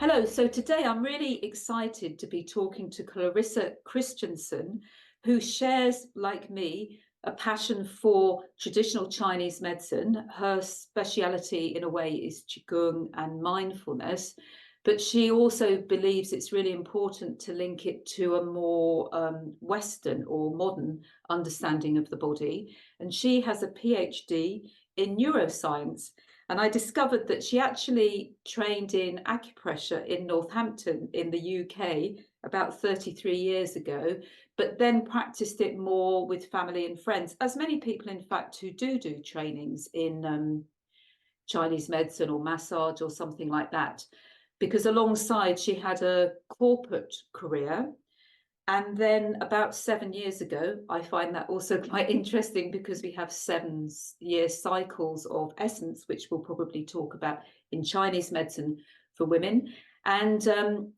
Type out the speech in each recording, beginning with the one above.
Hello. So today I'm really excited to be talking to Clarissa Christensen, who shares, like me, a passion for traditional Chinese medicine. Her speciality, in a way, is Qigong and mindfulness, but she also believes it's really important to link it to a more Western or modern understanding of the body. And she has a PhD in neuroscience. And I discovered that she actually trained in acupressure in Northampton in the UK about 33 years ago, but then practiced it more with family and friends, as many people, in fact, who do trainings in Chinese medicine or massage or something like that. Because alongside, she had a corporate career, and then about 7 years ago, I find that also quite interesting because we have 7 year cycles of essence, which we'll probably talk about in Chinese medicine for women. And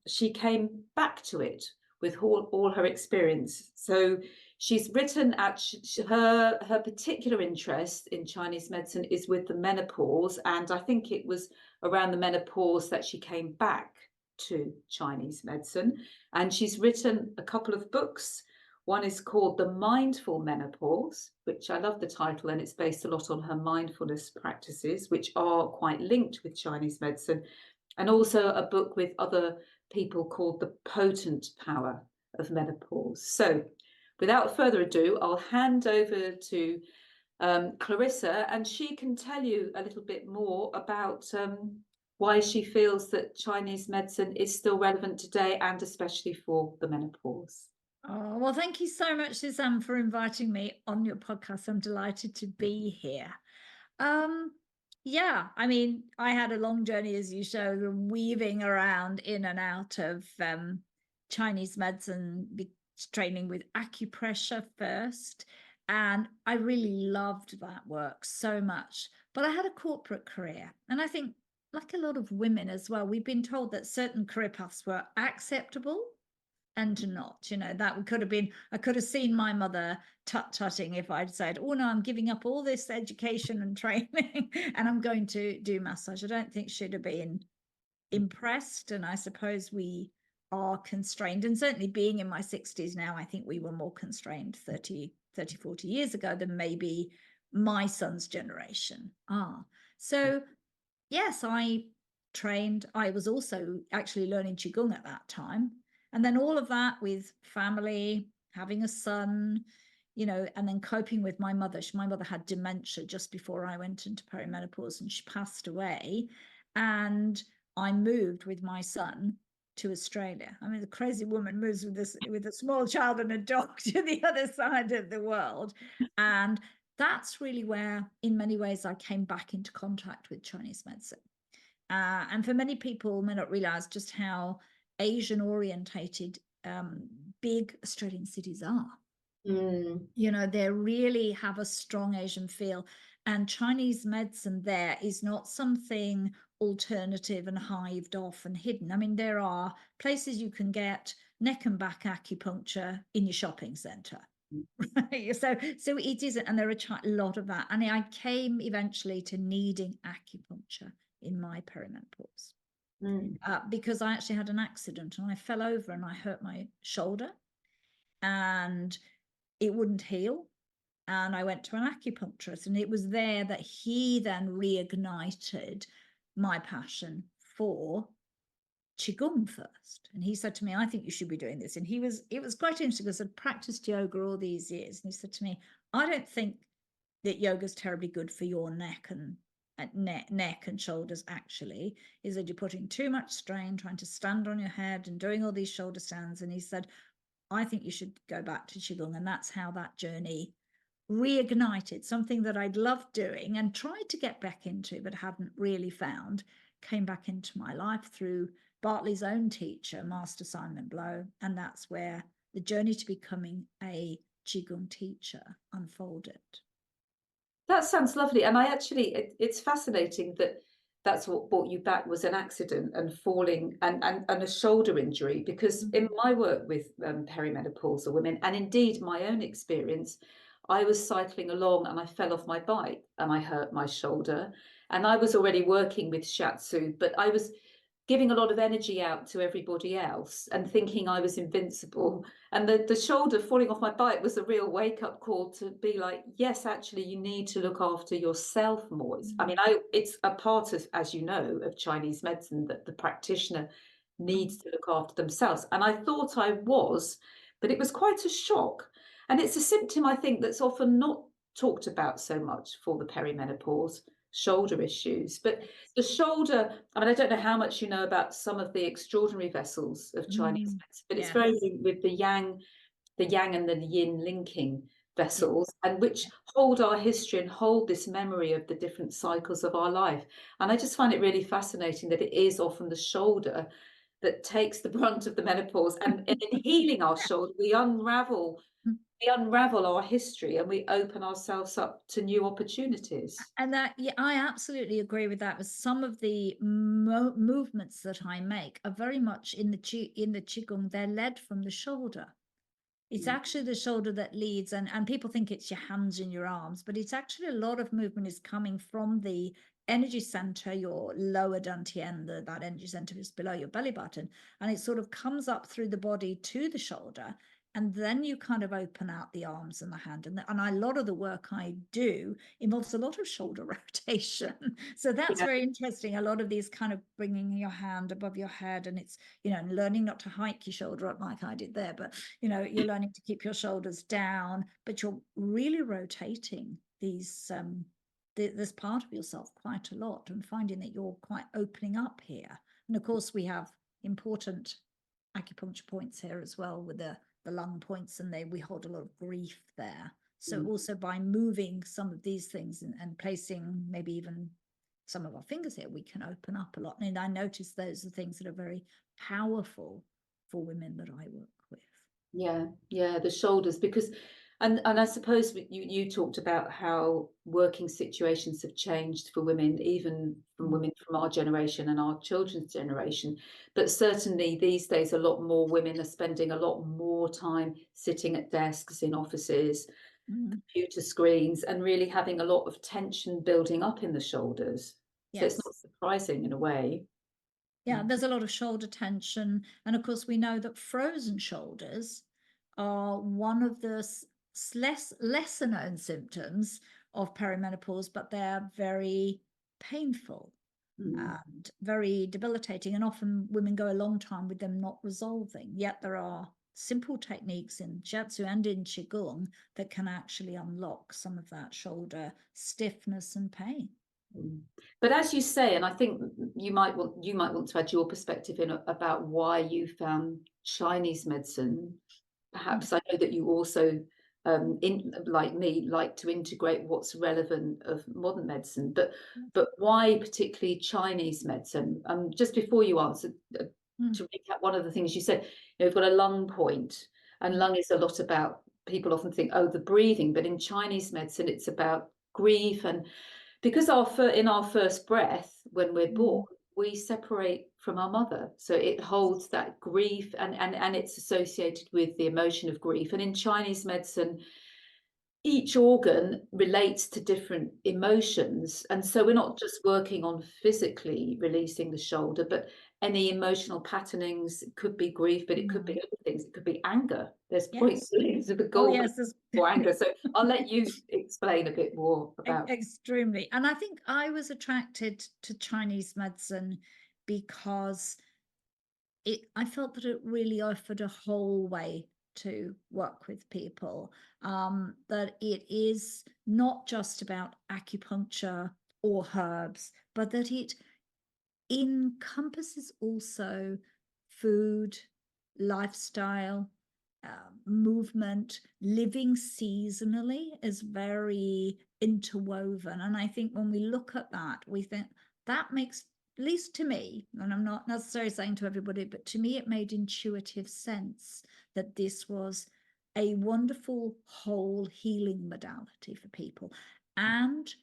she came back to it with all her experience. So she's written her particular interest in Chinese medicine is with the menopause. And I think it was around the menopause that she came back to Chinese medicine. And she's written a couple of books. One is called The Mindful Menopause, which I love the title, and it's based a lot on her mindfulness practices, which are quite linked with Chinese medicine. And also a book with other people called The Potent Power of Menopause. So without further ado, I'll hand over to Clarissa, and she can tell you a little bit more about why she feels that Chinese medicine is still relevant today, and especially for the menopause. Oh, well, thank you so much, Suzanne, for inviting me on your podcast. I'm delighted to be here. Um, yeah, I mean, I had a long journey, as you showed, weaving around in and out of Chinese medicine, training with acupressure first. And I really loved that work so much. But I had a corporate career. And I think, like a lot of women as well, we've been told that certain career paths were acceptable and not, that could have been, I could have seen my mother tutting if I'd said, oh no, I'm giving up all this education and training and I'm going to do massage. I don't think she'd have been impressed. And I suppose we are constrained, and certainly being in my 60s now, I think we were more constrained 30, 40 years ago than maybe my son's generation are. So yes, I trained. I was also actually learning Qigong at that time. And then all of that with family, having a son, and then coping with my mother. My mother had dementia just before I went into perimenopause and she passed away. And I moved with my son to Australia. I mean, the crazy woman moves with a small child and a dog to the other side of the world. And that's really where, in many ways, I came back into contact with Chinese medicine. And for many people may not realize just how Asian orientated big Australian cities are. They really have a strong Asian feel. And Chinese medicine there is not something alternative and hived off and hidden. I mean, there are places you can get neck and back acupuncture in your shopping centre. Right. So it isn't, and there are a lot of that. And I came eventually to needing acupuncture in my perimenopause because I actually had an accident and I fell over and I hurt my shoulder and it wouldn't heal. And I went to an acupuncturist, and it was there that he then reignited my passion for Qigong first. And he said to me, I think you should be doing this. And it was quite interesting because I'd practiced yoga all these years. And he said to me, I don't think that yoga is terribly good for your neck and shoulders. Actually, is that you're putting too much strain trying to stand on your head and doing all these shoulder stands. And he said, I think you should go back to Qigong. And that's how that journey reignited, something that I'd loved doing and tried to get back into, but hadn't really found, came back into my life through Bartley's own teacher, Master Simon Blow. And that's where the journey to becoming a Qigong teacher unfolded. That sounds lovely. And I actually, it's fascinating that that's what brought you back was an accident and falling and a shoulder injury, because in my work with perimenopausal women, and indeed my own experience, I was cycling along and I fell off my bike and I hurt my shoulder. And I was already working with shiatsu, but I was giving a lot of energy out to everybody else and thinking I was invincible. And the shoulder falling off my bike was a real wake-up call to be like, yes, actually, you need to look after yourself more. I mean, it's a part of, as you know, of Chinese medicine that the practitioner needs to look after themselves. And I thought I was, but it was quite a shock. And it's a symptom, I think, that's often not talked about so much for the perimenopause shoulder issues. But the shoulder, I mean, I don't know how much you know about some of the extraordinary vessels of Chinese medicine, but it's very Yes. linked with the yang and the yin linking Yeah. vessels, and which hold our history and hold this memory of the different cycles of our life. And I just find it really fascinating that it is often the shoulder that takes the brunt of the menopause. And in healing our shoulder, we unravel our history and we open ourselves up to new opportunities. And that, yeah, I absolutely agree with that. With some of the movements that I make are very much in the qigong. They're led from the shoulder. It's actually the shoulder that leads, and people think it's your hands and your arms, but it's actually a lot of movement is coming from the energy center, your lower dantian, that energy center is below your belly button, and it sort of comes up through the body to the shoulder, and then you kind of open out the arms and the hand, and a lot of the work I do involves a lot of shoulder rotation. So that's Yeah. very interesting. A lot of these kind of bringing your hand above your head, and it's, learning not to hike your shoulder up like I did there, but you're learning to keep your shoulders down, but you're really rotating these this part of yourself quite a lot, and finding that you're quite opening up here. And of course we have important acupuncture points here as well, with the lung points, and we hold a lot of grief there. So also by moving some of these things and placing maybe even some of our fingers here, we can open up a lot. And I notice those are things that are very powerful for women that I work with. Yeah, the shoulders, because and I suppose you talked about how working situations have changed for women, even from women from our generation and our children's generation. But certainly these days, a lot more women are spending a lot more time sitting at desks in offices, computer screens, and really having a lot of tension building up in the shoulders. So it's Yes. not surprising in a way. Yeah, there's a lot of shoulder tension. And of course, we know that frozen shoulders are one of the lesser known symptoms of perimenopause, but they're very painful and very debilitating. And often women go a long time with them not resolving. Yet there are simple techniques in Shiatsu and in Qigong that can actually unlock some of that shoulder stiffness and pain. But as you say, and I think you might want to add your perspective in about why you found Chinese medicine. Perhaps I know that you also, like me, like to integrate what's relevant of modern medicine. But why particularly Chinese medicine? Just before you answer, to recap one of the things you said, you've got a lung point, and lung is a lot about. People often think, oh, the breathing, but in Chinese medicine, it's about grief. And because in our first breath, when we're born, we separate from our mother, so it holds that grief, and it's associated with the emotion of grief. And in Chinese medicine, each organ relates to different emotions, and so we're not just working on physically releasing the shoulder, but any emotional patternings. It could be grief, but it could be other things. It could be anger. There's points of the goal for anger. So I'll let you explain a bit more about. Extremely. And I think I was attracted to Chinese medicine because I felt that it really offered a whole way to work with people, that it is not just about acupuncture or herbs, but that it encompasses also food, lifestyle, movement, living seasonally is very interwoven. And I think when we look at that, we think that makes, at least to me, and I'm not necessarily saying to everybody, but to me, it made intuitive sense that this was a wonderful whole healing modality for people, and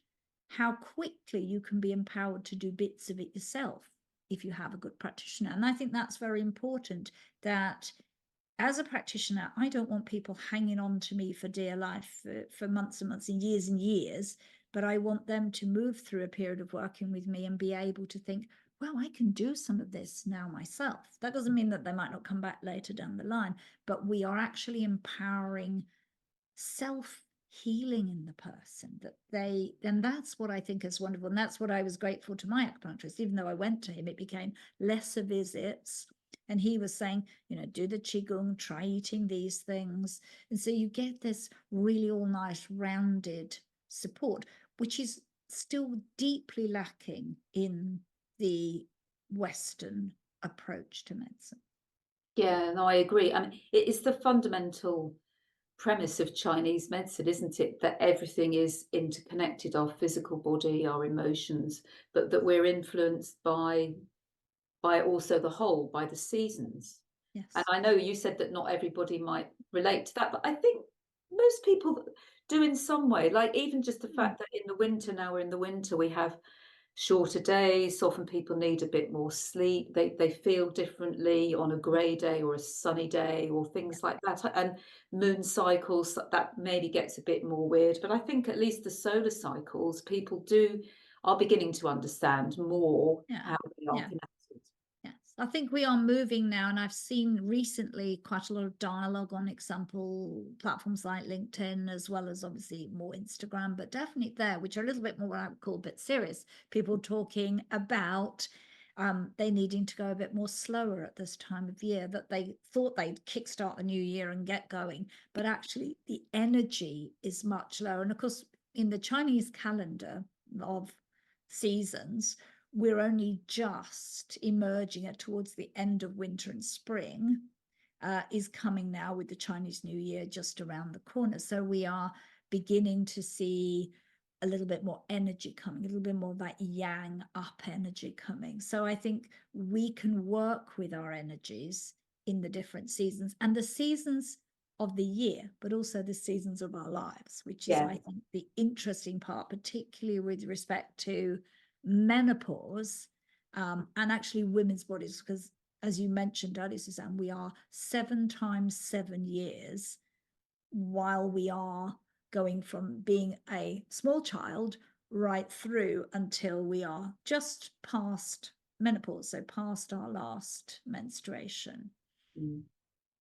how quickly you can be empowered to do bits of it yourself if you have a good practitioner. And I think that's very important, that as a practitioner, I don't want people hanging on to me for dear life for months and months and years, but I want them to move through a period of working with me and be able to think, well, I can do some of this now myself. That doesn't mean that they might not come back later down the line, but we are actually empowering self-healing in the person, and that's what I think is wonderful. And that's what I was grateful to my acupuncturist. Even though I went to him, it became lesser visits. And he was saying, do the Qigong, try eating these things. And so you get this really all nice rounded support, which is still deeply lacking in the Western approach to medicine. Yeah, no, I agree. I mean, it is the fundamental premise of Chinese medicine, isn't it? That everything is interconnected, our physical body, our emotions, but that we're influenced by also the whole, by the seasons. Yes. And I know you said that not everybody might relate to that, but I think most people do in some way. Like even just the fact that in the winter, now we're in the winter, we have shorter days. Often people need a bit more sleep. They feel differently on a grey day or a sunny day or things like that. And moon cycles, that maybe gets a bit more weird. But I think at least the solar cycles, people are beginning to understand more how they are connected. Yes, I think we are moving now, and I've seen recently quite a lot of dialogue on example platforms like LinkedIn, as well as obviously more Instagram, but definitely there, which are a little bit more what I would call a bit serious. People talking about they needing to go a bit more slower at this time of year, that they thought they'd kickstart the new year and get going, but actually the energy is much lower. And of course, in the Chinese calendar of seasons, we're only just emerging towards the end of winter, and spring is coming now with the Chinese New Year just around the corner. So we are beginning to see a little bit more energy coming, a little bit more of that yang up energy coming. So I think we can work with our energies in the different seasons and the seasons of the year, but also the seasons of our lives, which is, I think, the interesting part, particularly with respect to menopause and actually women's bodies, because as you mentioned earlier, Suzanne, we are 7 times 7 years while we are going from being a small child right through until we are just past menopause, so past our last menstruation.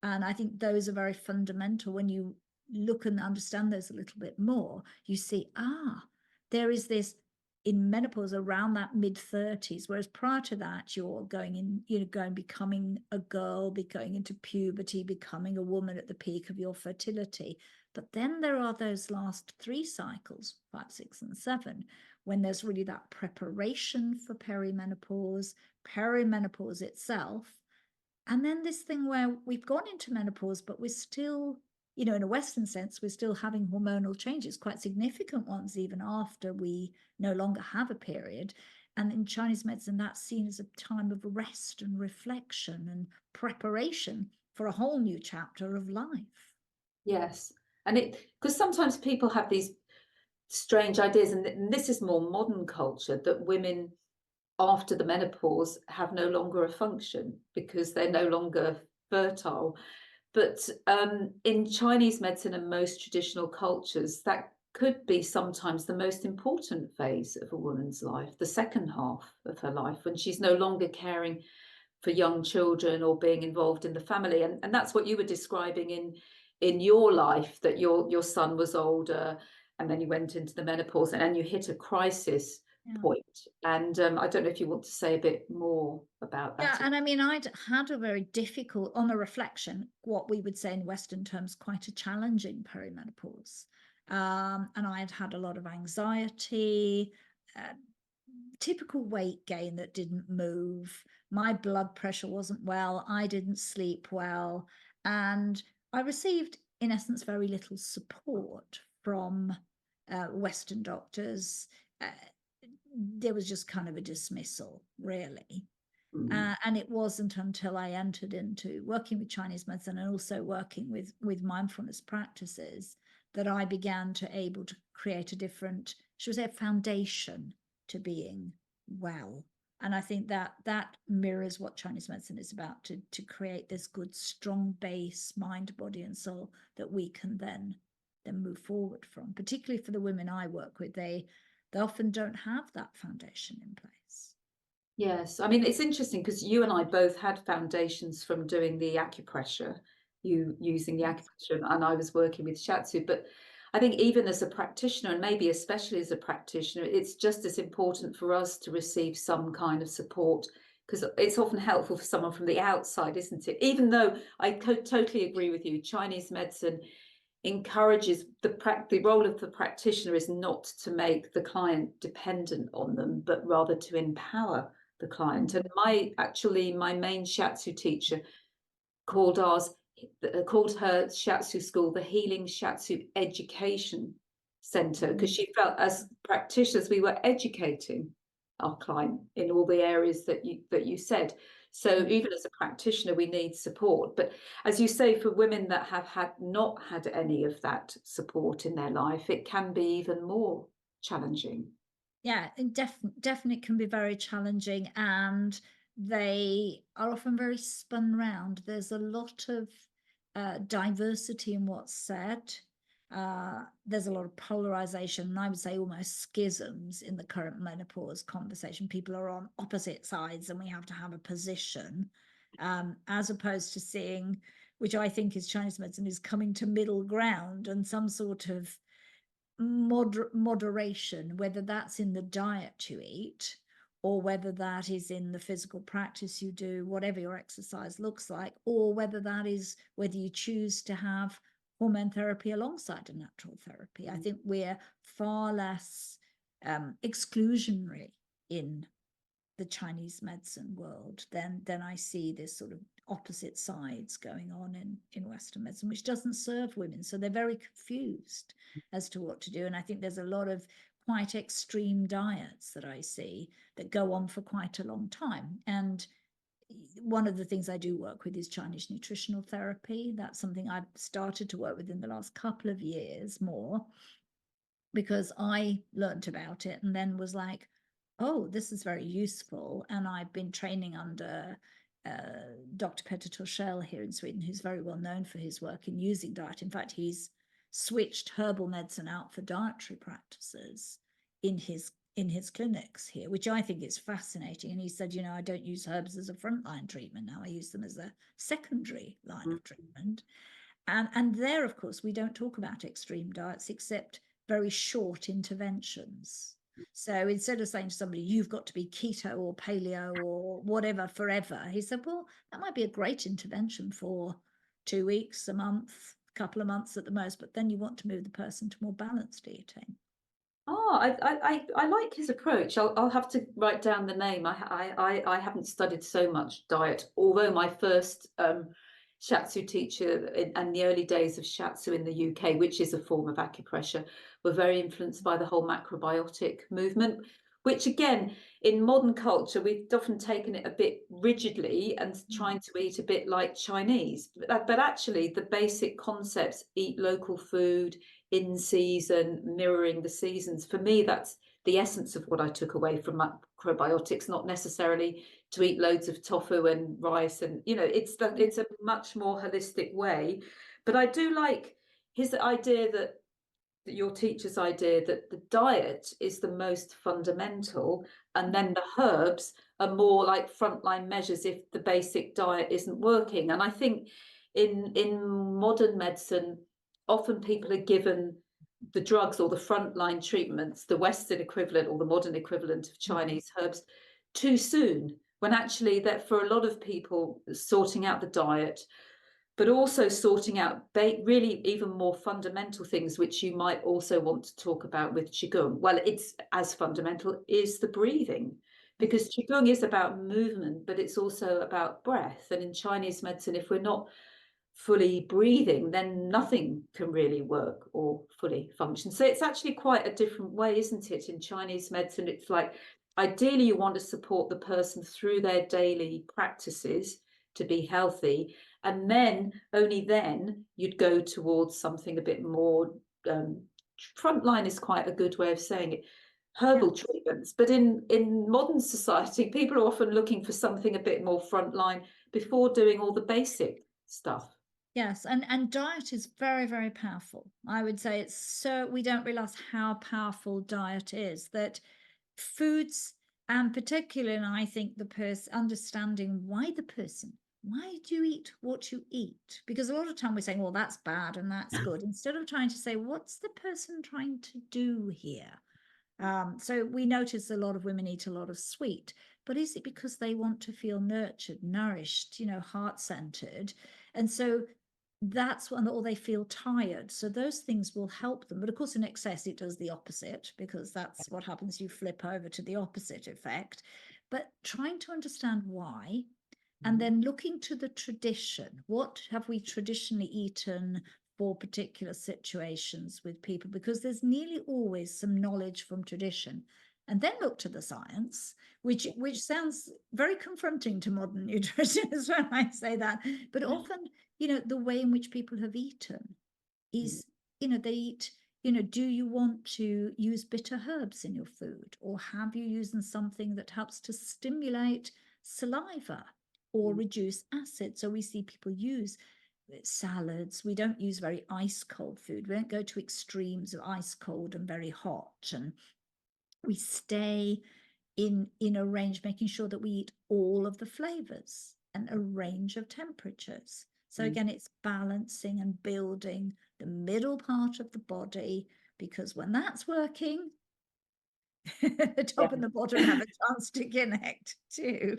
And I think those are very fundamental. When you look and understand those a little bit more, you see, there is this in menopause around that mid-30s, whereas prior to that, you're going in, becoming a girl, going into puberty, becoming a woman at the peak of your fertility. But then there are those last 3 cycles, 5, 6, and 7, when there's really that preparation for perimenopause itself, and then this thing where we've gone into menopause, but we're still, in a Western sense, we're still having hormonal changes, quite significant ones, even after we no longer have a period. And in Chinese medicine, that's seen as a time of rest and reflection and preparation for a whole new chapter of life. Yes. And because sometimes people have these strange ideas, and this is more modern culture, that women after the menopause have no longer a function because they're no longer fertile. But in Chinese medicine and most traditional cultures, that could be sometimes the most important phase of a woman's life, the second half of her life, when she's no longer caring for young children or being involved in the family. And that's what you were describing in your life, that your son was older and then you went into the menopause and then you hit a crisis point. And I don't know if you want to say a bit more about that. Yeah, and I mean, I'd had a very difficult, on a reflection, what we would say in Western terms, quite a challenging perimenopause. And I had a lot of anxiety, typical weight gain that didn't move. My blood pressure wasn't well. I didn't sleep well. And I received, in essence, very little support from Western doctors. There was just kind of a dismissal, really. And it wasn't until I entered into working with Chinese medicine and also working with mindfulness practices that I began to able to create a different, should we say, a foundation to being well. And I think that mirrors what Chinese medicine is about, to create this good, strong base, mind, body, and soul that we can then move forward from. Particularly for the women I work with, they often don't have that foundation in place. Yes, I mean, it's interesting because you and I both had foundations from doing the acupressure, you using the Yes. acupressure, and I was working with shiatsu. But I think even as a practitioner, and maybe especially as a practitioner, it's just as important for us to receive some kind of support because it's often helpful for someone from the outside, isn't it? Even though I totally agree with you, Chinese medicine encourages the role of the practitioner is not to make the client dependent on them, but rather to empower the client. And Mm. my main shiatsu teacher called ours called her shiatsu school the Healing Shiatsu Education Center because Mm. she felt as practitioners we were educating our client in all the areas that you said. So Mm. even as a practitioner, we need support. But as you say, for women that have not had any of that support in their life, it can be even more challenging. Yeah, and definitely can be very challenging, and they are often very spun round. There's a lot of diversity in what's said. There's a lot of polarization, and I would say almost schisms in the current menopause conversation. People are on opposite sides, and we have to have a position, as opposed to seeing, which I think is Chinese medicine, is coming to middle ground and some sort of moderation, whether that's in the diet you eat or whether that is in the physical practice you do, whatever your exercise looks like, or whether that is whether you choose to have hormone therapy alongside a natural therapy. I think we're far less exclusionary in the Chinese medicine world, then I see this sort of opposite sides going on in Western medicine, which doesn't serve women. So they're very confused as to what to do. And I think there's a lot of quite extreme diets that I see that go on for quite a long time. And one of the things I do work with is Chinese nutritional therapy. That's something I've started to work with in the last couple of years more, because I learnt about it and then was like, oh, this is very useful. And I've been training under Dr. Peter Torshäll here in Sweden, who's very well known for his work in using diet. In fact, he's switched herbal medicine out for dietary practices in his clinics here, which I think is fascinating. And he said, I don't use herbs as a frontline treatment now. I use them as a secondary line of treatment. And there, of course, we don't talk about extreme diets except very short interventions. So instead of saying to somebody, you've got to be keto or paleo or whatever forever, he said, well, that might be a great intervention for 2 weeks, a month, a couple of months at the most, but then you want to move the person to more balanced eating. Oh, I like his approach. I'll have to write down the name. I haven't studied so much diet, although my first shiatsu teacher in the early days of shiatsu in the UK, which is a form of acupressure, were very influenced by the whole macrobiotic movement, which again, in modern culture, we've often taken it a bit rigidly and trying to eat a bit like Chinese. But actually, the basic concepts, eat local food, in season, mirroring the seasons. For me, that's the essence of what I took away from macrobiotics, not necessarily to eat loads of tofu and rice. And, it's a much more holistic way. But I do like his idea that your teacher's idea that the diet is the most fundamental, and then the herbs are more like frontline measures if the basic diet isn't working. And I think in modern medicine, often people are given the drugs or the frontline treatments, the Western equivalent or the modern equivalent of Chinese herbs, too soon. When actually, that for a lot of people, sorting out the diet, but also sorting out really even more fundamental things, which you might also want to talk about with Qigong. Well, it's as fundamental is the breathing, because Qigong is about movement, but it's also about breath. And in Chinese medicine, if we're not fully breathing, then nothing can really work or fully function. So it's actually quite a different way, isn't it? In Chinese medicine, it's like ideally you want to support the person through their daily practices to be healthy, and then only then you'd go towards something a bit more frontline is quite a good way of saying it, Yeah. herbal treatments. But in modern society, people are often looking for something a bit more frontline before doing all the basic stuff. Yes, and diet is very, very powerful. I would say it's so we don't realize how powerful diet is, that foods And particularly, and I think the person understanding why do you eat what you eat? Because a lot of time we're saying, well, that's bad and that's good, instead of trying to say, what's the person trying to do here? So we notice a lot of women eat a lot of sweet, but is it because they want to feel nurtured, nourished, heart-centered? And so that's one, or they feel tired. So those things will help them. But of course, in excess, it does the opposite, because that's what happens. You flip over to the opposite effect. But trying to understand why, and then looking to the tradition. What have we traditionally eaten for particular situations with people? Because there's nearly always some knowledge from tradition. And then look to the science, which sounds very confronting to modern nutritionists when I say that. But often, the way in which people have eaten is, they eat, do you want to use bitter herbs in your food? Or have you used something that helps to stimulate saliva or reduce acid? So we see people use salads. We don't use very ice cold food. We don't go to extremes of ice cold and very hot. And we stay in a range, making sure that we eat all of the flavors and a range of temperatures. So again, it's balancing and building the middle part of the body, because when that's working, the top and the bottom have a chance to connect too.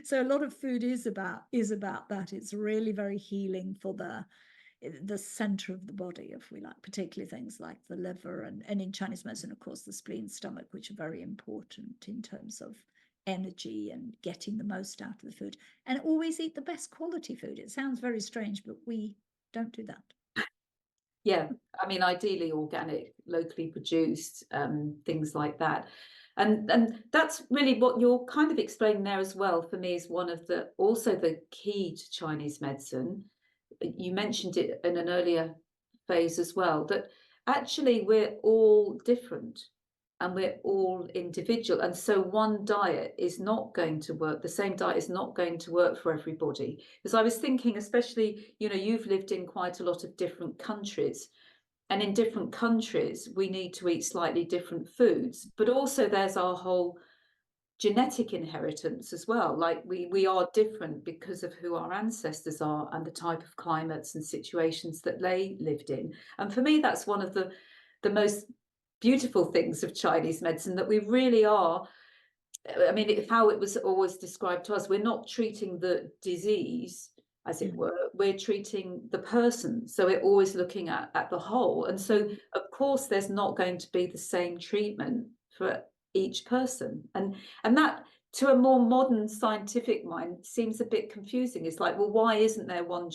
So a lot of food is about that. It's really very healing for the center of the body, if we like, particularly things like the liver, and in Chinese medicine, of course, the spleen, stomach, which are very important in terms of energy and getting the most out of the food. And always eat the best quality food. It sounds very strange, but we don't do that. Yeah, I mean, ideally organic, locally produced, things like that. And that's really what you're kind of explaining there as well, for me, is one of the key to Chinese medicine. You mentioned it in an earlier phase as well, that actually we're all different and we're all individual. And so one diet is not going to work. The same diet is not going to work for everybody. Because I was thinking, especially, you've lived in quite a lot of different countries. And in different countries, we need to eat slightly different foods. But also there's our whole genetic inheritance as well. Like we are different because of who our ancestors are and the type of climates and situations that they lived in. And for me, that's one of the most beautiful things of Chinese medicine, that we really are. I mean, how it was always described to us, we're not treating the disease, as it were, we're treating the person. So we're always looking at the whole. And so, of course, there's not going to be the same treatment for each person. And that, to a more modern scientific mind, seems a bit confusing. It's like, well, why isn't there one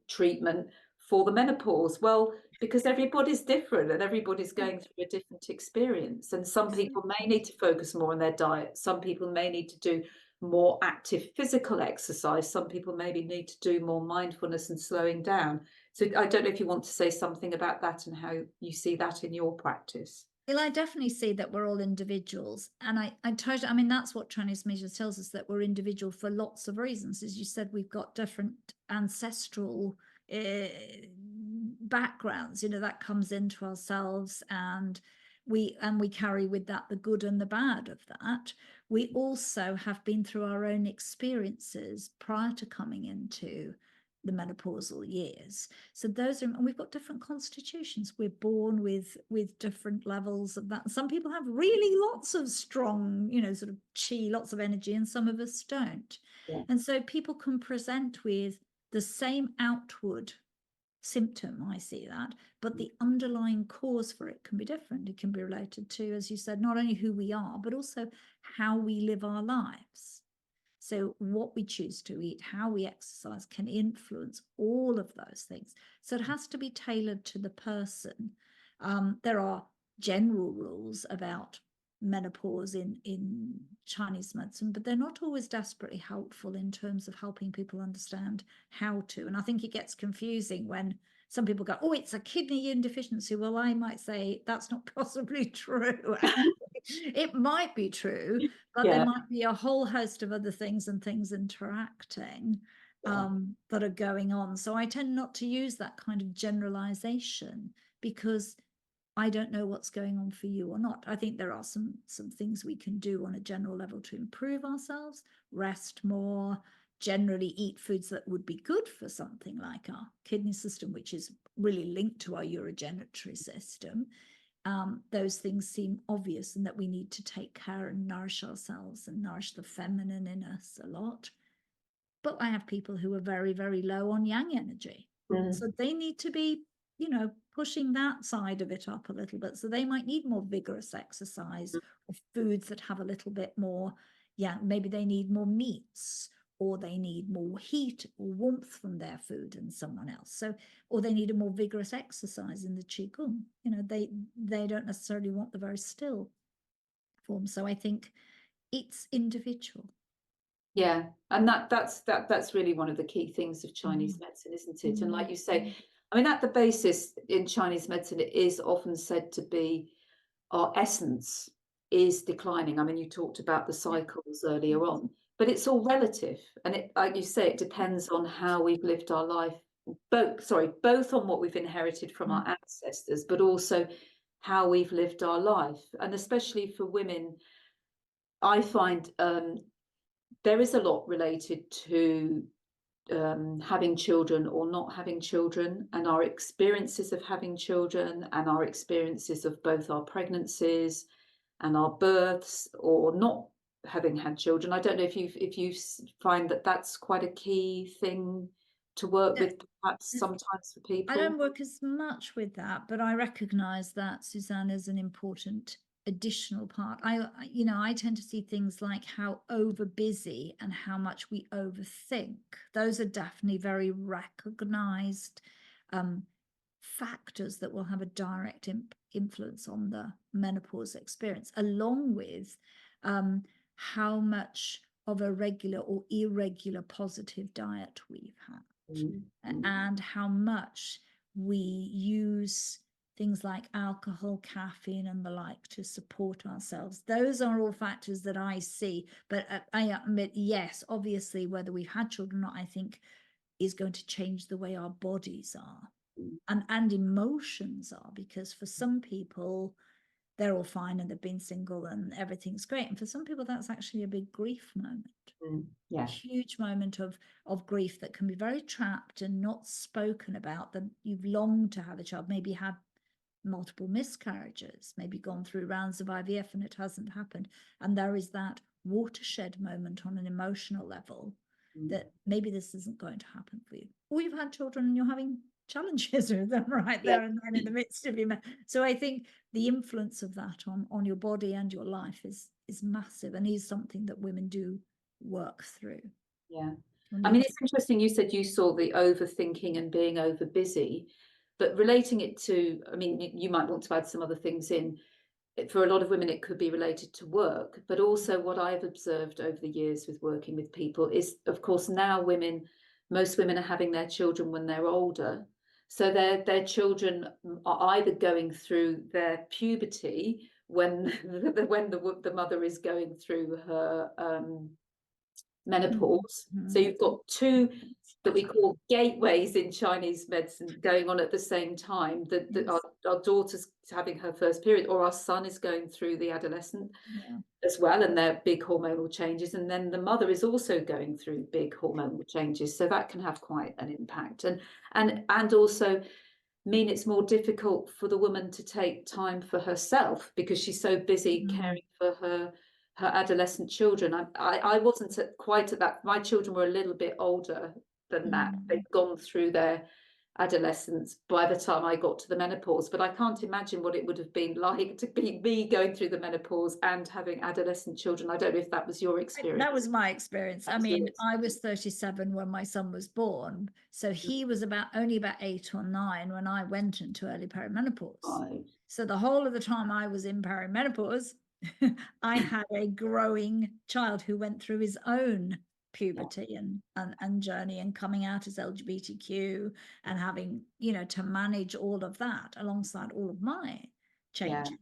treatment for the menopause? Well, because everybody's different and everybody's going through a different experience. And some people may need to focus more on their diet. Some people may need to do more active physical exercise. Some people maybe need to do more mindfulness and slowing down. So I don't know if you want to say something about that and how you see that in your practice. Well, I definitely see that we're all individuals. And I totally, I mean, that's what Chinese medicine tells us, that we're individual for lots of reasons. As you said, we've got different ancestral backgrounds, that comes into ourselves, and we carry with that the good and the bad of that. We also have been through our own experiences prior to coming into the menopausal years. So those are, and we've got different constitutions. We're born with different levels of that. Some people have really lots of strong, sort of chi, lots of energy, and some of us don't. Yeah. And so people can present with the same outward symptom, I see that, but the underlying cause for it can be different. It can be related to, as you said, not only who we are, but also how we live our lives. So what we choose to eat, how we exercise, can influence all of those things. So it has to be tailored to the person. There are general rules about menopause in Chinese medicine, but they're not always desperately helpful in terms of helping people understand how to. And I think it gets confusing when some people go, oh, it's a kidney deficiency. Well, I might say that's not possibly true. It might be true, but there might be a whole host of other things and things interacting that are going on. So I tend not to use that kind of generalization, because I don't know what's going on for you or not. I think there are some things we can do on a general level to improve ourselves, rest more, generally eat foods that would be good for something like our kidney system, which is really linked to our urogenitory system. Those things seem obvious, and that we need to take care and nourish ourselves and nourish the feminine in us a lot. But I have people who are very, very low on yang energy. So they need to be, pushing that side of it up a little bit. So they might need more vigorous exercise or foods that have a little bit more, maybe they need more meats, or they need more heat or warmth from their food than someone else. So, or they need a more vigorous exercise in the Qigong. They don't necessarily want the very still form. So I think it's individual. Yeah, and that's really one of the key things of Chinese medicine, isn't it? And like you say, I mean, at the basis in Chinese medicine, it is often said to be our essence is declining. I mean, you talked about the cycles earlier on, but it's all relative, and it, like you say, it depends on how we've lived our life. Both on what we've inherited from our ancestors, but also how we've lived our life, and especially for women, I find there is a lot related to having children or not having children, and our experiences of having children, and our experiences of both our pregnancies and our births, or not having had children. I don't know if you find that that's quite a key thing to work with, perhaps sometimes for people. I don't work as much with that, but I recognize that, Suzanne, is an important additional part. I tend to see things like how over busy and how much we overthink. Those are definitely very recognized factors that will have a direct influence on the menopause experience, along with how much of a regular or irregular positive diet we've had, and how much we use things like alcohol, caffeine, and the like to support ourselves. Those are all factors that I see. But I admit, yes, obviously, whether we've had children or not, I think is going to change the way our bodies are and emotions are, because for some people, they're all fine and they've been single and everything's great. And for some people, that's actually a big grief moment. Yeah. Huge moment of grief that can be very trapped and not spoken about. That you've longed to have a child, maybe had multiple miscarriages, maybe gone through rounds of IVF and it hasn't happened. And there is that watershed moment on an emotional level that maybe this isn't going to happen for you. Or you've had children and you're having challenges with them right there and then in the midst of your. So I think the influence of that on your body and your life is massive, and is something that women do work through. Yeah. I mean, it's interesting you said you saw the overthinking and being over busy, but relating it to, I mean, you might want to add some other things in. For a lot of women, it could be related to work, but also what I've observed over the years with working with people is, of course, now most women are having their children when they're older. So their children are either going through their puberty when the mother is going through her menopause. So you've got two that we call gateways in Chinese medicine going on at the same time. That our daughter's having her first period, or our son is going through the adolescent as well, and their big hormonal changes, and then the mother is also going through big hormonal changes. So that can have quite an impact, and also mean it's more difficult for the woman to take time for herself because she's so busy caring for her adolescent children. I wasn't quite at that. My children were a little bit older than that. They'd gone through their adolescence by the time I got to the menopause, but I can't imagine what it would have been like to be me going through the menopause and having adolescent children. I don't know if that was your experience. That was my experience. I mean, I was 37 when my son was born, so he was only about 8 or 9 when I went into early perimenopause. Right. So the whole of the time I was in perimenopause, I had a growing child who went through his own puberty and journey, and coming out as LGBTQ, and having, to manage all of that alongside all of my changes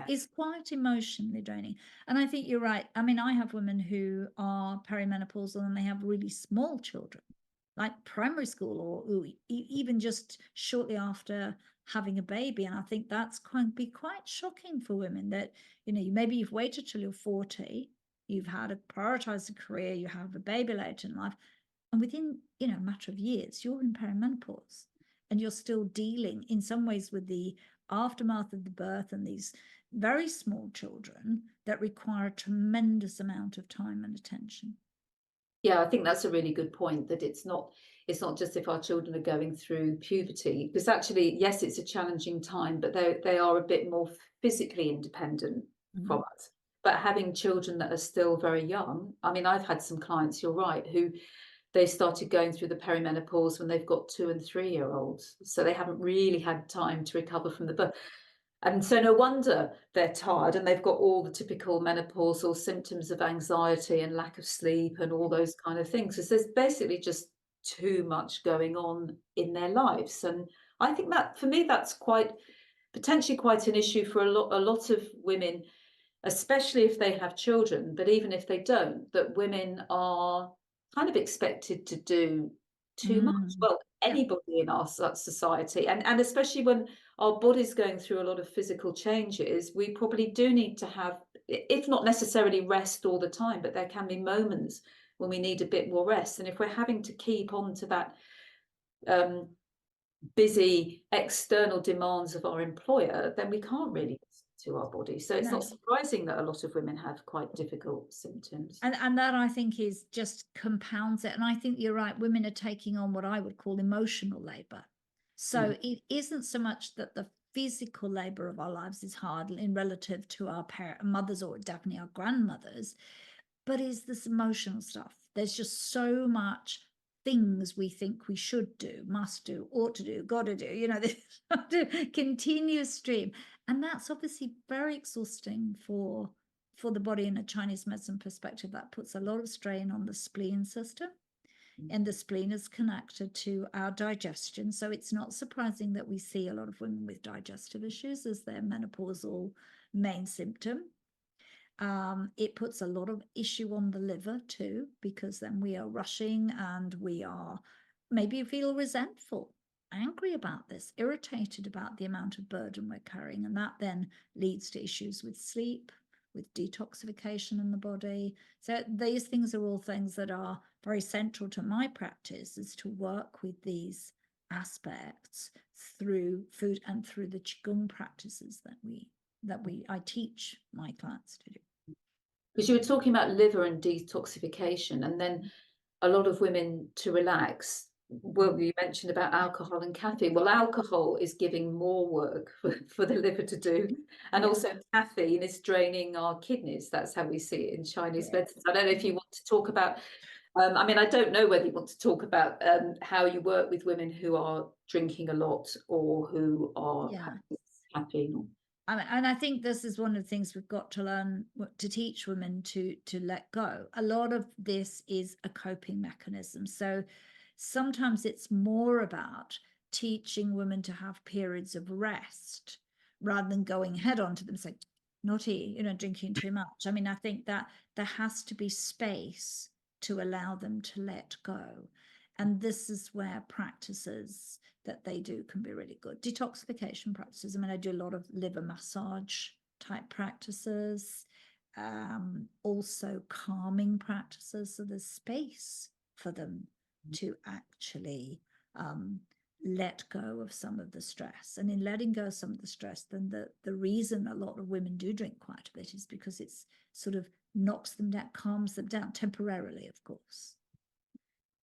is quite emotionally draining. And I think you're right. I mean, I have women who are perimenopausal and they have really small children like primary school or even just shortly after having a baby. And I think that's can be quite shocking for women that, maybe you've waited till you're 40, you've had a prioritized career, you have a baby later in life, and within, a matter of years, you're in perimenopause and you're still dealing in some ways with the aftermath of the birth and these very small children that require a tremendous amount of time and attention. Yeah, I think that's a really good point, that it's not just if our children are going through puberty, because actually, yes, it's a challenging time, but they are a bit more physically independent from us. But having children that are still very young, I mean, I've had some clients, you're right, who they started going through the perimenopause when they've got 2 and 3-year-olds, so they haven't really had time to recover from the birth. And so no wonder they're tired, and they've got all the typical menopausal symptoms of anxiety and lack of sleep and all those kind of things. Because there's basically just too much going on in their lives. And I think that for me, that's potentially quite an issue for a lot of women, especially if they have children, but even if they don't, that women are kind of expected to do too much. Well, Yeah. anybody in our society, and especially when our body's going through a lot of physical changes, we probably do need to have, if not necessarily rest all the time, but there can be moments when we need a bit more rest. And if we're having to keep on to that um, busy external demands of our employer, then we can't really listen to our body. So it's No. not surprising that a lot of women have quite difficult symptoms. And that, I think, is just compounds it. And I think you're right. Women are taking on what I would call emotional labor. So it isn't so much that the physical labor of our lives is hard in relative to our mothers or definitely our grandmothers, but is this emotional stuff. There's just so much things we think we should do, must do, ought to do, got to do, this continuous stream. And that's obviously very exhausting for the body. In a Chinese medicine perspective, that puts a lot of strain on the spleen system. And the spleen is connected to our digestion. So it's not surprising that we see a lot of women with digestive issues as their menopausal main symptom. It puts a lot of issue on the liver too, because then we are rushing and we are maybe feel resentful, angry about this, irritated about the amount of burden we're carrying. And that then leads to issues with sleep, with detoxification in the body. So these things are all things that are very central to my practice, is to work with these aspects through food and through the Qigong practices that I teach my clients to do. Because you were talking about liver and detoxification, and then a lot of women to relax. Well, you mentioned about alcohol and caffeine. Well, alcohol is giving more work for the liver to do. And also caffeine is draining our kidneys. That's how we see it in Chinese medicine. I don't know if you want to talk about, I mean, I don't know whether you want to talk about how you work with women who are drinking a lot or who are having caffeine. And I think this is one of the things we've got to learn to teach women to let go. A lot of this is a coping mechanism. So sometimes it's more about teaching women to have periods of rest rather than going head on to them saying, naughty, drinking too much. I mean, I think that there has to be space to allow them to let go. And this is where practices that they do can be really good. Detoxification practices. I mean, I do a lot of liver massage type practices, also calming practices. So there's space for them to actually let go of some of the stress. And in letting go of some of the stress, then the reason a lot of women do drink quite a bit is because it's sort of knocks them down, calms them down temporarily, of course.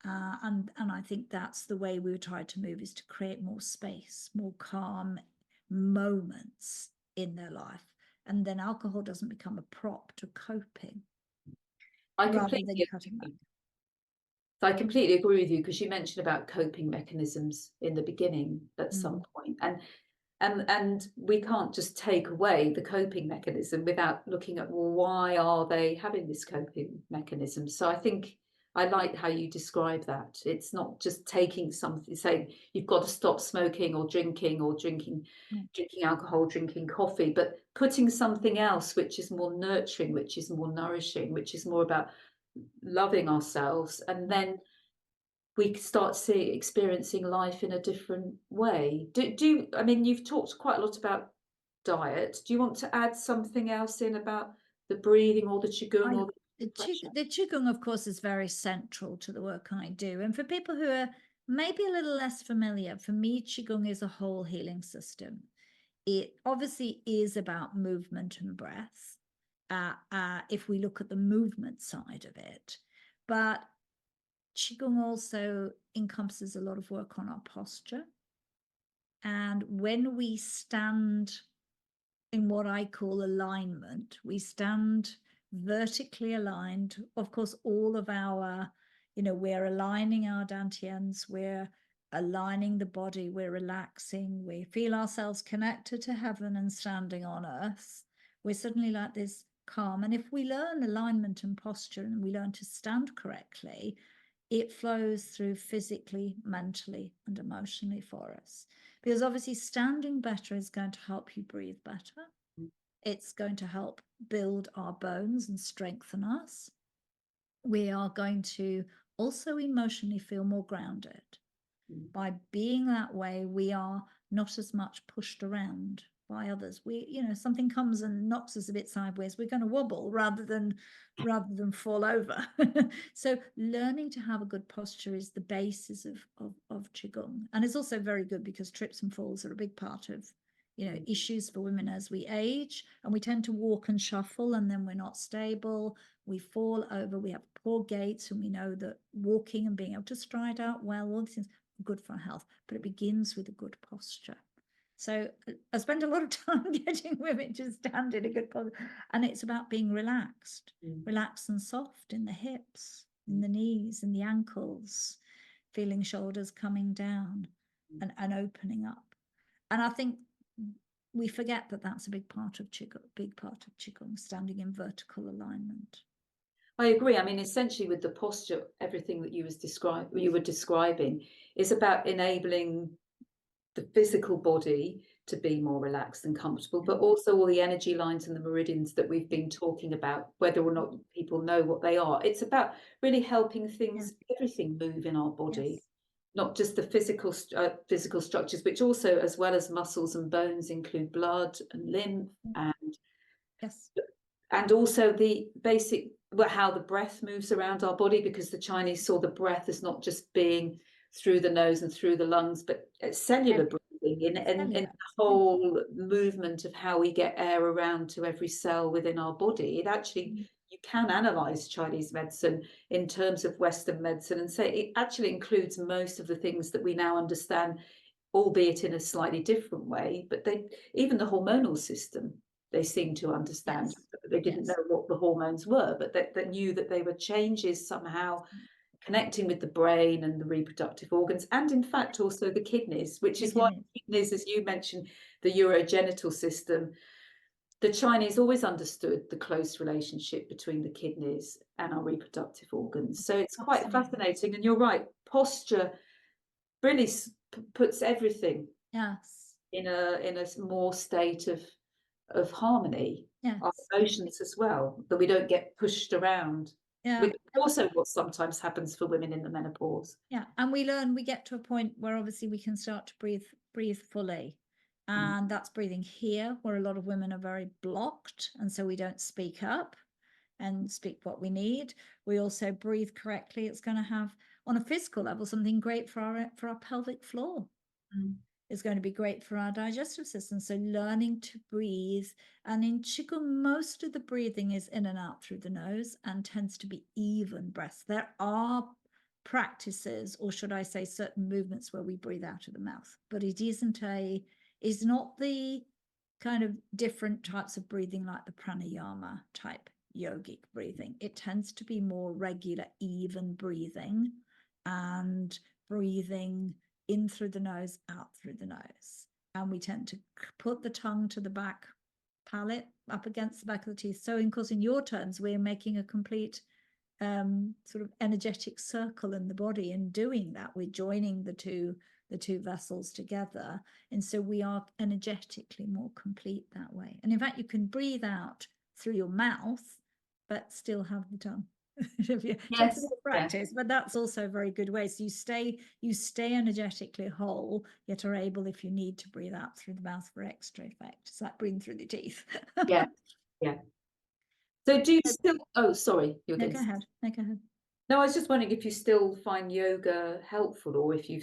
And I think that's the way we try to move, is to create more space, more calm moments in their life. And then alcohol doesn't become a prop to coping. I completely agree with you, because you mentioned about coping mechanisms in the beginning at some point. And we can't just take away the coping mechanism without looking at, well, why are they having this coping mechanism? So I think I like how you describe that. It's not just taking something, saying you've got to stop smoking or drinking alcohol, drinking coffee, but putting something else which is more nurturing, which is more nourishing, which is more about loving ourselves, and then we start experiencing life in a different way. I mean, you've talked quite a lot about diet. Do you want to add something else in about the breathing or the qigong I or the pressure? The Qigong, of course, is very central to the work I do. And for people who are maybe a little less familiar, for me, Qigong is a whole healing system. It obviously is about movement and breath, if we look at the movement side of it. But Qigong also encompasses a lot of work on our posture. And when we stand in what I call alignment, we stand vertically aligned. Of course, all of our, we're aligning our dantians, we're aligning the body, we're relaxing, we feel ourselves connected to heaven and standing on earth. We're suddenly like this calm. And if we learn alignment and posture and we learn to stand correctly, it flows through physically, mentally, and emotionally for us. Because obviously, standing better is going to help you breathe better. It's going to help build our bones and strengthen us. We are going to also emotionally feel more grounded. By being that way, we are not as much pushed around by others. Something comes and knocks us a bit sideways, we're going to wobble rather than fall over. So learning to have a good posture is the basis of Qigong. And it's also very good because trips and falls are a big part of issues for women as we age, and we tend to walk and shuffle, and then we're not stable, we fall over, we have poor gaits, and we know that walking and being able to stride out well, all these things are good for our health, but it begins with a good posture. So I spend a lot of time getting women to stand in a good posture, and it's about being relaxed, relaxed and soft in the hips, in the knees, in the ankles, feeling shoulders coming down and opening up. And I think we forget that that's a big part of Qigong, standing in vertical alignment. I agree. I mean, essentially with the posture, everything that you were describing is about enabling the physical body to be more relaxed and comfortable, but also all the energy lines and the meridians that we've been talking about, whether or not people know what they are. It's about really helping everything move in our body. Yes. Not just the physical structures, which also, as well as muscles and bones, include blood and lymph and also the basic, how the breath moves around our body, because the Chinese saw the breath as not just being through the nose and through the lungs, but cellular breathing in the whole movement of how we get air around to every cell within our body. It actually, you can analyze Chinese medicine in terms of Western medicine and say it actually includes most of the things that we now understand, albeit in a slightly different way. But even the hormonal system, they seem to understand. They didn't know what the hormones were, but they knew that they were changes somehow connecting with the brain and the reproductive organs, and in fact also the kidneys, which is why kidneys, as you mentioned, the urogenital system, the Chinese always understood the close relationship between the kidneys and our reproductive organs. So it's quite fascinating. And you're right, posture really puts everything in a more state of harmony. Our emotions as well, that we don't get pushed around. Which also what sometimes happens for women in the menopause. And we get to a point where obviously we can start to breathe fully. And that's breathing here, where a lot of women are very blocked, and so we don't speak up and speak what we need. We also breathe correctly. It's going to have, on a physical level, something great for our pelvic floor. Is going to be great for our digestive system. So learning to breathe. And in Qigong, most of the breathing is in and out through the nose and tends to be even breaths. There are practices, or should I say certain movements, where we breathe out of the mouth, but it is not the kind of different types of breathing like the pranayama type yogic breathing. It tends to be more regular, even breathing, and breathing in through the nose, out through the nose. And we tend to put the tongue to the back palate, up against the back of the teeth. So of course, in your terms, we're making a complete sort of energetic circle in the body. And doing that, we're joining the two vessels together. And so we are energetically more complete that way. And in fact, you can breathe out through your mouth, but still have the tongue. It takes a bit of practice, but that's also a very good way. So you stay energetically whole, yet are able, if you need, to breathe out through the mouth for extra effect. It's like breathing through the teeth. Yeah, yeah. So do you still, oh, sorry, you're No, going go to, ahead. No, go ahead. no, I was just wondering if you still find yoga helpful, or if you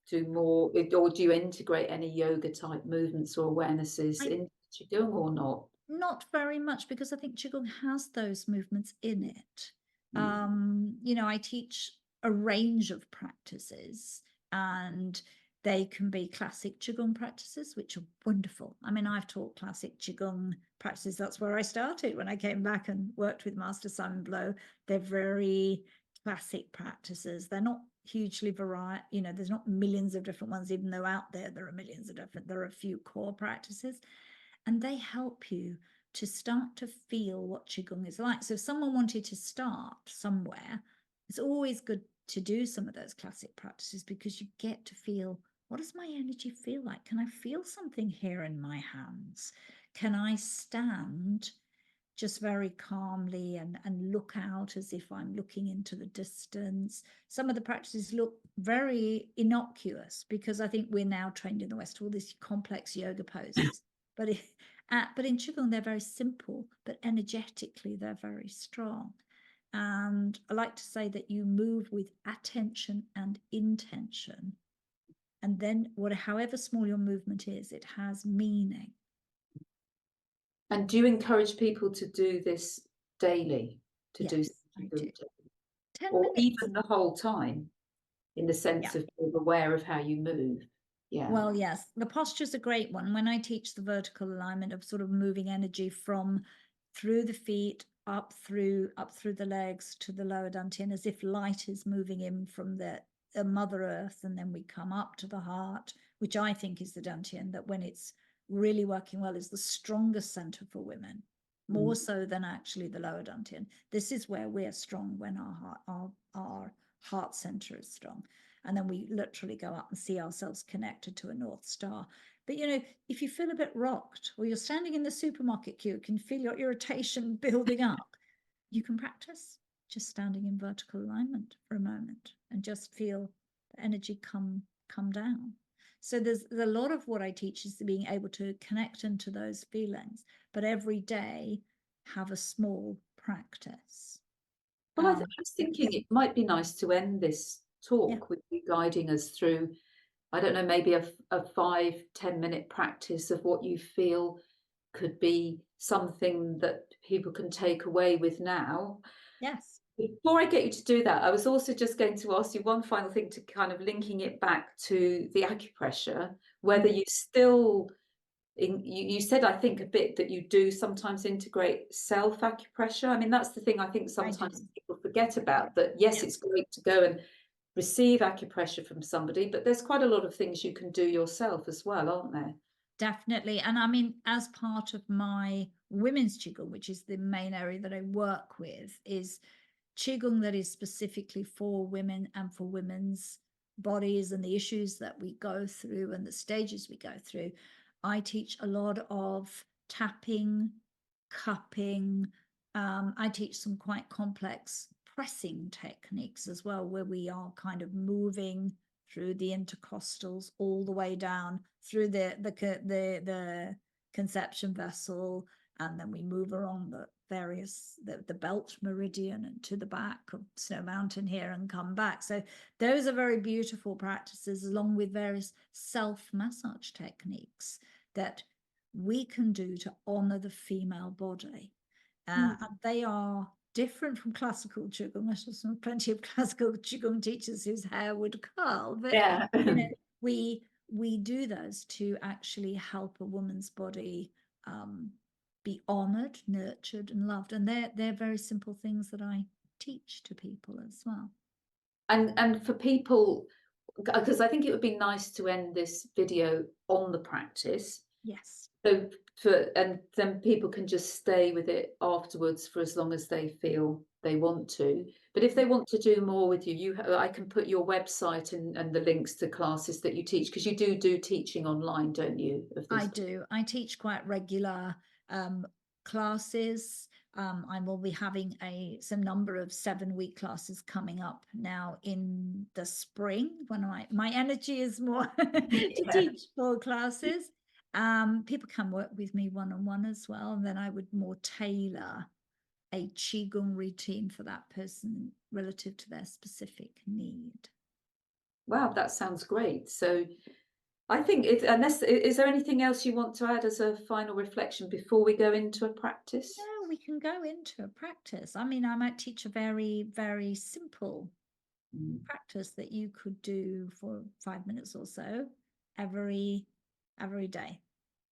do more, or do you integrate any yoga type movements or awarenesses I into Qigong or not? Not very much, because I think Qigong has those movements in it. Mm. I teach a range of practices, and they can be classic Qigong practices, which are wonderful. I mean, I've taught classic Qigong practices. That's where I started when I came back and worked with Master Simon Blow. They're very classic practices. They're not hugely varied. There's not millions of different ones, even though out there are millions of different. There are a few core practices, and they help you to start to feel what Qigong is like. So if someone wanted to start somewhere, it's always good to do some of those classic practices, because you get to feel, what does my energy feel like? Can I feel something here in my hands? Can I stand just very calmly and look out as if I'm looking into the distance? Some of the practices look very innocuous, because I think we're now trained in the West to all these complex yoga poses. But in Qigong, they're very simple, but energetically they're very strong. And I like to say that you move with attention and intention, and then however small your movement is, it has meaning. And do you encourage people to do this daily? To do Yes, I something do. daily? 10 Or minutes. even the whole time, in the sense Yeah. of being aware of how you move? Yeah. Well, yes, the posture is a great one. When I teach the vertical alignment of sort of moving energy from through the feet up through the legs to the lower dantian, as if light is moving in from the Mother Earth, and then we come up to the heart, which I think is the dantian, that when it's really working well is the strongest center for women, more so than actually the lower dantian. This is where we're strong, when our heart center is strong. And then we literally go up and see ourselves connected to a North Star. But if you feel a bit rocked, or you're standing in the supermarket queue, you can feel your irritation building up, you can practice just standing in vertical alignment for a moment and just feel the energy come down. So there's a lot of what I teach is being able to connect into those feelings, but every day have a small practice. Well, I was thinking it might be nice to end this talk with you guiding us through, I don't know, maybe a 5-10 minute practice of what you feel could be something that people can take away with now. Yes. Before I get you to do that, I was also just going to ask you one final thing, to kind of linking it back to the acupressure, whether you still, you said, I think, a bit that you do sometimes integrate self acupressure. I mean, that's the thing I think sometimes people forget about, that yes, it's great to go and receive acupressure from somebody, but there's quite a lot of things you can do yourself as well, aren't there? Definitely. And I mean, as part of my women's Qigong, which is the main area that I work with, is Qigong that is specifically for women and for women's bodies and the issues that we go through and the stages we go through. I teach a lot of tapping, cupping. I teach some quite complex pressing techniques as well, where we are kind of moving through the intercostals all the way down through the conception vessel, and then we move along the belt meridian and to the back of Snow Mountain here and come back. So those are very beautiful practices, along with various self-massage techniques that we can do to honor the female body. And they are different from classical Qigong. There's plenty of classical Qigong teachers whose hair would curl, but we do those to actually help a woman's body be honored, nurtured, and loved. And they're very simple things that I teach to people as well. And for people, because I think it would be nice to end this video on the practice. Yes. So and then people can just stay with it afterwards for as long as they feel they want to. But if they want to do more with you, I can put your website and the links to classes that you teach, because you do teaching online, don't you? I do. I teach quite regular classes. I will be having some number of 7-week classes coming up now in the spring when my energy is more to teach 4 classes. People can work with me one-on-one as well, and then I would more tailor a Qigong routine for that person relative to their specific need. Wow, that sounds great. So I think unless, is there anything else you want to add as a final reflection before we go into a practice? No, we can go into a practice. I mean, I might teach a very, very simple practice that you could do for 5 minutes or so every day.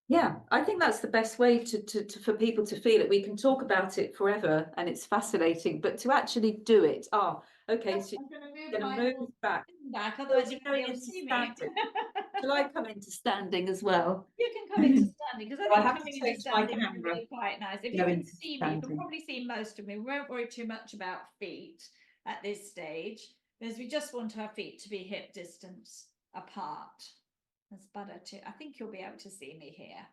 Yeah, I think that's the best way for people to feel it. We can talk about it forever and it's fascinating, but to actually do it. Okay, so I'm going to you're going to move back. otherwise you You're won't going be able to into see me. standing. Shall I come into standing as well? You can come into standing, because I Well, I think have to coming into change my standing would be camera. really quite nice. If Go you can into see me, you can standing. probably see most of me. We won't worry too much about feet at this stage, because we just want our feet to be hip distance apart. That's better too. I think you'll be able to see me here.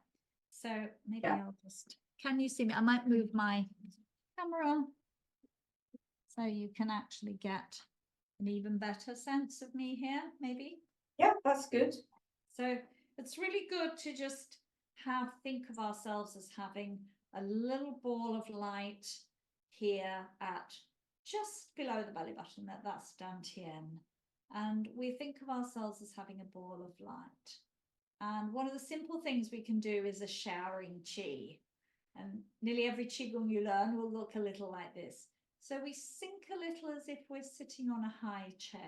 So maybe I'll just, can you see me? I might move my camera so you can actually get an even better sense of me here, maybe. Yeah, that's good. So it's really good to just think of ourselves as having a little ball of light here at just below the belly button, that's Dantian. And we think of ourselves as having a ball of light. And one of the simple things we can do is a showering qi. And nearly every qigong you learn will look a little like this. So we sink a little as if we're sitting on a high chair.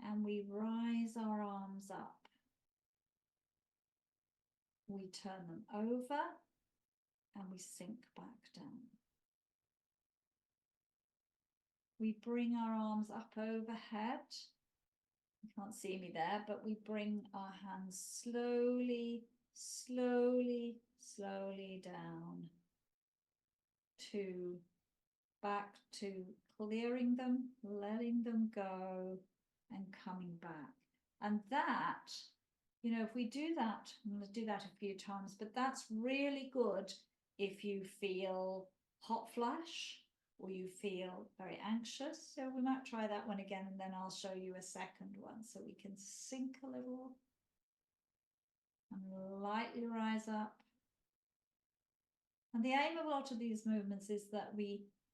And we rise our arms up. We turn them over and we sink back down. We bring our arms up overhead. You can't see me there, but we bring our hands slowly, slowly, slowly down back to clearing them, letting them go, and coming back. And that, if we do that, I'm going to do that a few times, but that's really good if you feel hot flash or you feel very anxious. So we might try that one again, and then I'll show you a second one so we can sink a little and lightly rise up. And the aim of a lot of these movements is that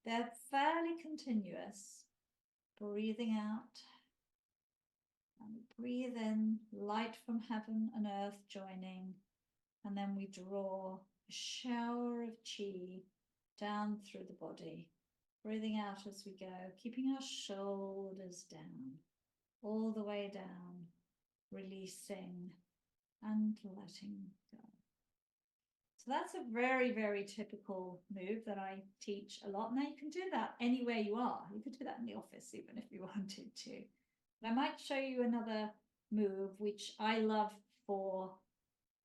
they're fairly continuous. Breathing out. And breathe in, light from heaven and earth joining. And then we draw a shower of qi down through the body. Breathing out as we go, keeping our shoulders down, all the way down, releasing and letting go. So that's a very, very typical move that I teach a lot. Now you can do that anywhere you are. You could do that in the office even if you wanted to. But I might show you another move which I love for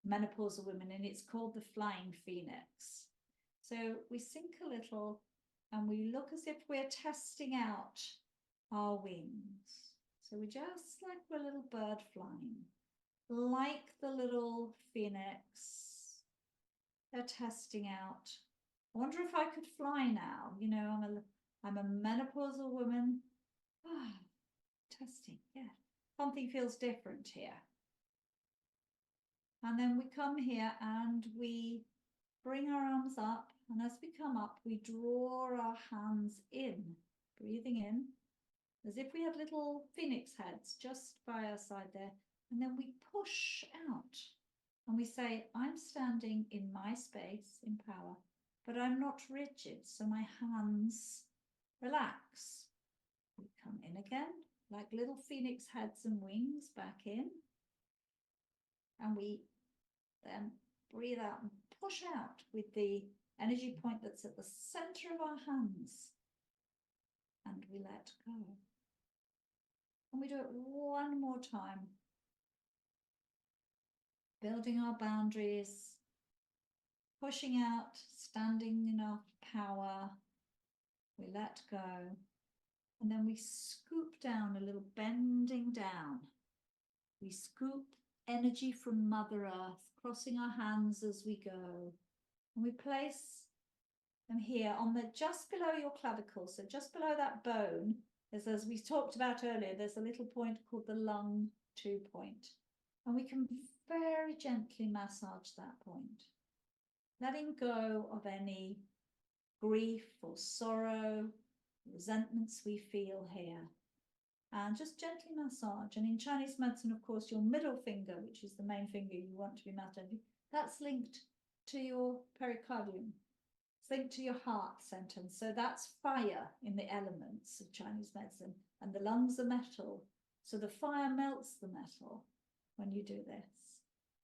menopausal women, and it's called the flying phoenix. So we sink a little and we look as if we're testing out our wings. So we just like we're a little bird flying, like the little phoenix. They're testing out. I wonder if I could fly now. I'm a menopausal woman. Testing, yeah. Something feels different here. And then we come here and we bring our arms up. And as we come up, we draw our hands in, breathing in, as if we had little phoenix heads just by our side there. And then we push out. And we say, I'm standing in my space, in power, but I'm not rigid, so my hands relax. We come in again, like little phoenix heads and wings back in. And we then breathe out and push out with the energy point that's at the center of our hands. And we let go. And we do it one more time. Building our boundaries, pushing out, standing in our power. We let go. And then we scoop down a little, bending down. We scoop energy from Mother Earth, crossing our hands as we go. And we place them here on the just below your clavicle. So just below that bone, as we talked about earlier, there's a little point called the lung 2 point. And we can very gently massage that point, letting go of any grief or sorrow, resentments we feel here. And just gently massage. And in Chinese medicine, of course, your middle finger, which is the main finger you want to be massaging, that's linked to your pericardium. It's linked to your heart center. And so that's fire in the elements of Chinese medicine. And the lungs are metal. So the fire melts the metal when you do this.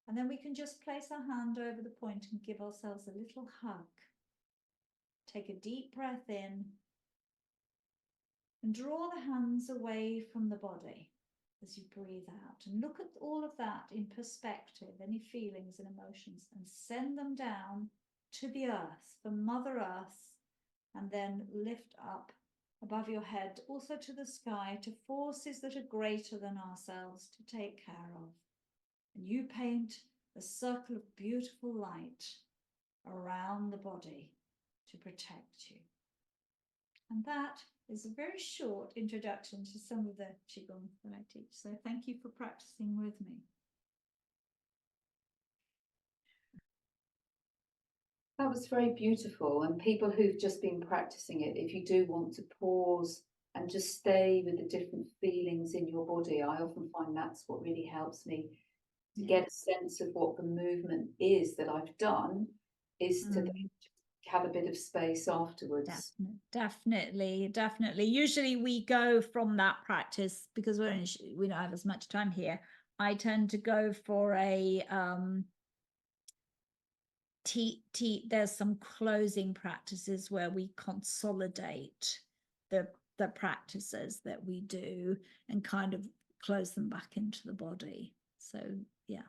And then we can just place our hand over the point and give ourselves a little hug. Take a deep breath in and draw the hands away from the body as you breathe out. And look at all of that in perspective, any feelings and emotions, and send them down to the earth, the Mother Earth, and then lift up above your head, also to the sky, to forces that are greater than ourselves to take care of. And you paint a circle of beautiful light around the body to protect you. And that is a very short introduction to some of the Qigong that I teach. So thank you for practicing with me. That was very beautiful. And people who've just been practicing it, if you do want to pause and just stay with the different feelings in your body, I often find that's what really helps me to get a sense of what the movement is that I've done, is to then have a bit of space afterwards. Definitely. Usually we go from that practice, because we don't have as much time here. I tend to go for a there's some closing practices where we consolidate the practices that we do and kind of close them back into the body. So yeah.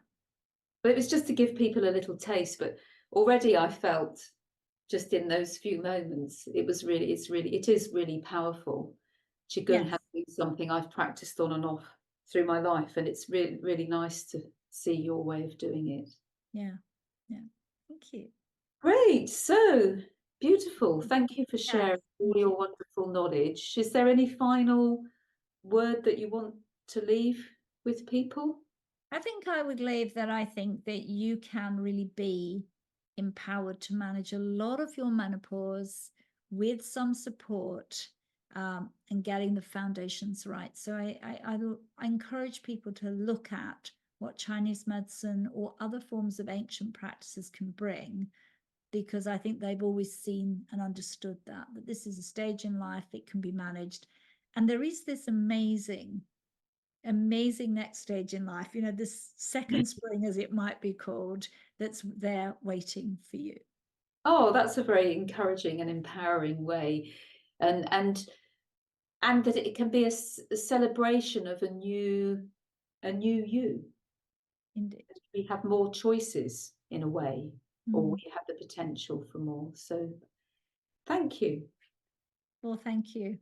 But it was just to give people a little taste, but already I felt just in those few moments, it is really powerful. Qigong has been something I've practiced on and off through my life, and it's really, really nice to see your way of doing it. Yeah. Thank you. Great. So beautiful. Thank you for sharing all your wonderful knowledge. Is there any final word that you want to leave with people? I think I would leave that I think that you can really be empowered to manage a lot of your menopause with some support, and getting the foundations right. So I encourage people to look at what Chinese medicine or other forms of ancient practices can bring, because I think they've always seen and understood that this is a stage in life, it can be managed. And there is this amazing next stage in life, this second spring, as it might be called, that's there waiting for you. Oh, that's a very encouraging and empowering way. And that it can be a celebration of a new you. Indeed. We have more choices in a way, or we have the potential for more. So thank you. Well, thank you.